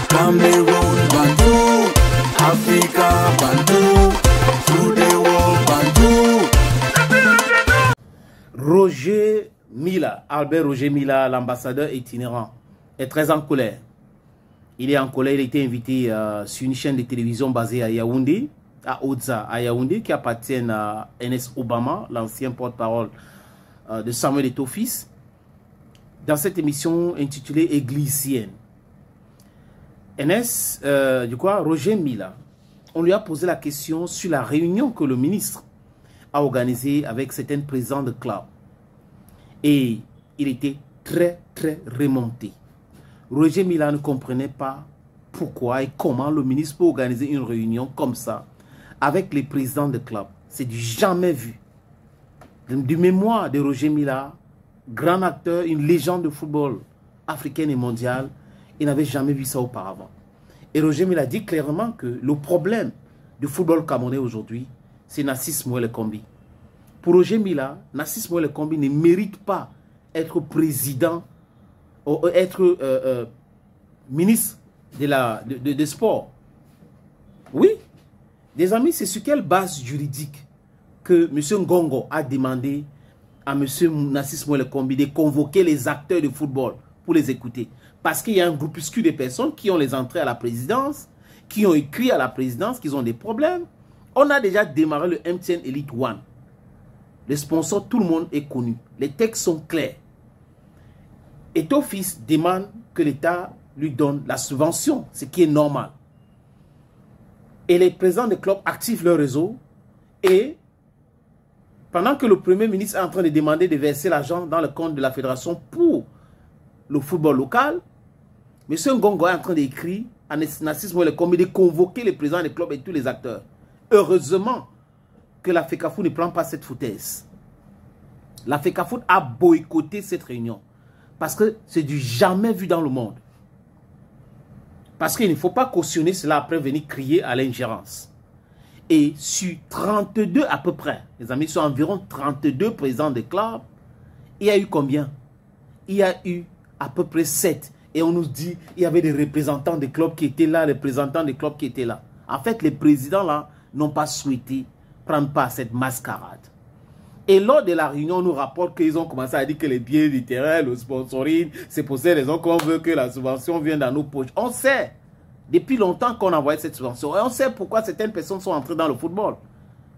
Cameroon Bandou, Africa Bandou, through the world Bandou. Roger Mila, Albert Roger Mila, l'ambassadeur itinérant, est très en colère. Il est en colère, il a été invité sur une chaîne de télévision basée à Yaoundé, à Oza, à Yaoundé, qui appartient à NS Obama, l'ancien porte-parole de Samuel Eto'o-Fils, dans cette émission intitulée Églisienne. NS, du coup, Roger Mila, on lui a posé la question sur la réunion que le ministre a organisée avec certains présidents de club. Et il était très remonté. Roger Mila ne comprenait pas pourquoi et comment le ministre peut organiser une réunion comme ça avec les présidents de club. C'est du jamais vu. Du mémoire de Roger Mila, grand acteur, une légende de football africaine et mondiale, il n'avait jamais vu ça auparavant. Et Roger Mila dit clairement que le problème du football camerounais aujourd'hui, c'est Narcisse Mouele Kombi. Pour Roger Mila, Narcisse Mouele Kombi ne mérite pas être président ou être ministre de sport. Oui, des amis, c'est sur quelle base juridique que M. Ngongo a demandé à M. Narcisse Mouele Kombi de convoquer les acteurs de football pour les écouter. Parce qu'il y a un groupuscule de personnes qui ont les entrées à la présidence, qui ont écrit à la présidence, qui ont des problèmes. On a déjà démarré le MTN Elite One. Les sponsors, tout le monde est connu. Les textes sont clairs. Eto'o-Fils demande que l'État lui donne la subvention, ce qui est normal. Et les présidents des clubs activent leur réseau. Et pendant que le Premier ministre est en train de demander de verser l'argent dans le compte de la fédération pour le football local, M. Ngongo est en train d'écrire à Narcisse Mouele Kombi de convoquer les présidents des clubs et tous les acteurs. Heureusement que la FECAFOOT ne prend pas cette foutaise. La FECAFOOT a boycotté cette réunion. Parce que c'est du jamais vu dans le monde. Parce qu'il ne faut pas cautionner cela après venir crier à l'ingérence. Et sur 32 à peu près, les amis, sur environ 32 présidents de clubs, il y a eu combien? Il y a eu à peu près 7. Et on nous dit il y avait des représentants des clubs qui étaient là, les représentants des clubs qui étaient là. En fait, les présidents là n'ont pas souhaité prendre part à cette mascarade. Et lors de la réunion, on nous rapporte qu'ils ont commencé à dire que les billets du terrain, le sponsoring, c'est pour ces raisons qu'on veut que la subvention vienne dans nos poches. On sait, depuis longtemps qu'on envoie cette subvention. Et on sait pourquoi certaines personnes sont entrées dans le football.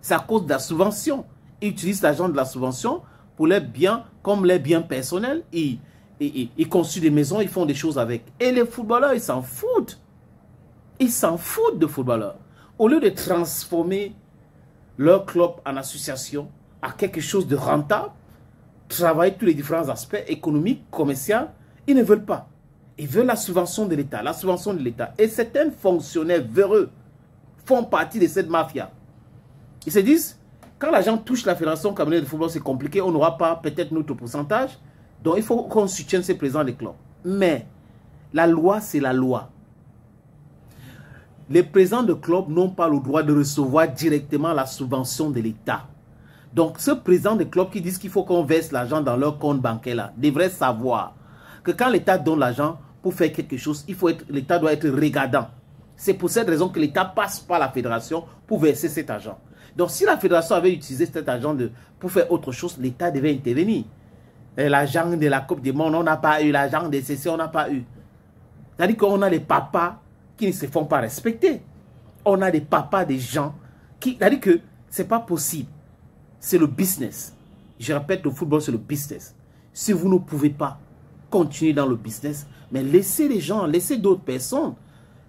C'est à cause de la subvention. Ils utilisent l'argent de la subvention pour leurs biens, comme les biens personnels. Ils construisent des maisons, ils font des choses avec. Et les footballeurs, ils s'en foutent. Ils s'en foutent de footballeurs. Au lieu de transformer leur club en association, à quelque chose de rentable, travailler tous les différents aspects économiques, commerciaux, ils ne veulent pas. Ils veulent la subvention de l'État, la subvention de l'État. Et certains fonctionnaires véreux font partie de cette mafia. Ils se disent, quand l'argent touche la Fédération camerounaise de football, c'est compliqué, on n'aura pas peut-être notre pourcentage, donc il faut qu'on soutienne ces présidents des clubs. Mais la loi, c'est la loi. Les présidents de clubs n'ont pas le droit de recevoir directement la subvention de l'État. Donc, ce président de club qui dit qu'il faut qu'on verse l'argent dans leur compte bancaire là, devrait savoir que quand l'État donne l'argent pour faire quelque chose, l'État doit être regardant. C'est pour cette raison que l'État passe par la fédération pour verser cet argent. Donc, si la fédération avait utilisé cet argent pour faire autre chose, l'État devait intervenir. L'argent de la Coupe du Monde, on n'a pas eu. L'argent des CC, on n'a pas eu. C'est-à-dire qu'on a des papas qui ne se font pas respecter. On a des papas, des gens qui... C'est-à-dire que ce n'est pas possible. C'est le business. Je répète, le football, c'est le business. Si vous ne pouvez pas continuer dans le business, mais laissez les gens, laissez d'autres personnes.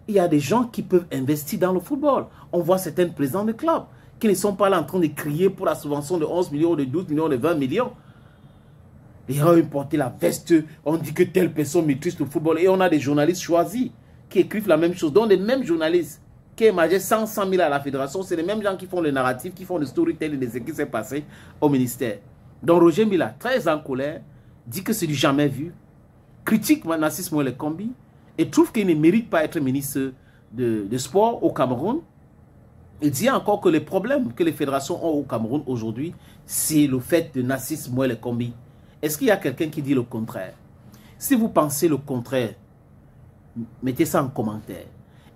Il y a des gens qui peuvent investir dans le football. On voit certains présidents de clubs qui ne sont pas là en train de crier pour la subvention de 11 millions, de 12 millions, de 20 millions. Ils ont importé la veste, on dit que telle personne maîtrise le football. Et on a des journalistes choisis qui écrivent la même chose. Donc les mêmes journalistes qui émargent 100 000 à la fédération, c'est les mêmes gens qui font le narratif, qui font le storytelling de ce qui s'est passé au ministère. Donc Roger Mila, très en colère, dit que c'est du jamais vu, critique Narcisse Mouele Kombi et trouve qu'il ne mérite pas être ministre de sport au Cameroun. Il dit encore que les problèmes que les fédérations ont au Cameroun aujourd'hui, c'est le fait de Narcisse Mouele Kombi. Est-ce qu'il y a quelqu'un qui dit le contraire? Si vous pensez le contraire, Mettez ça en commentaire.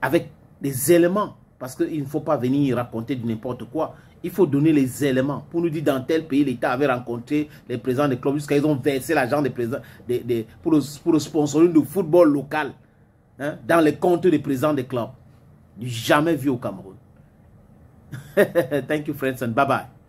Avec des éléments. Parce qu'il ne faut pas venir raconter de n'importe quoi. Il faut donner les éléments. Pour nous dire dans tel pays, l'État avait rencontré les présidents des clubs jusqu'à ils ont versé l'argent des présidents pour le sponsoring du football local. Hein, dans les comptes des présidents des clubs. Jamais vu au Cameroun. Thank you, friends, and bye-bye.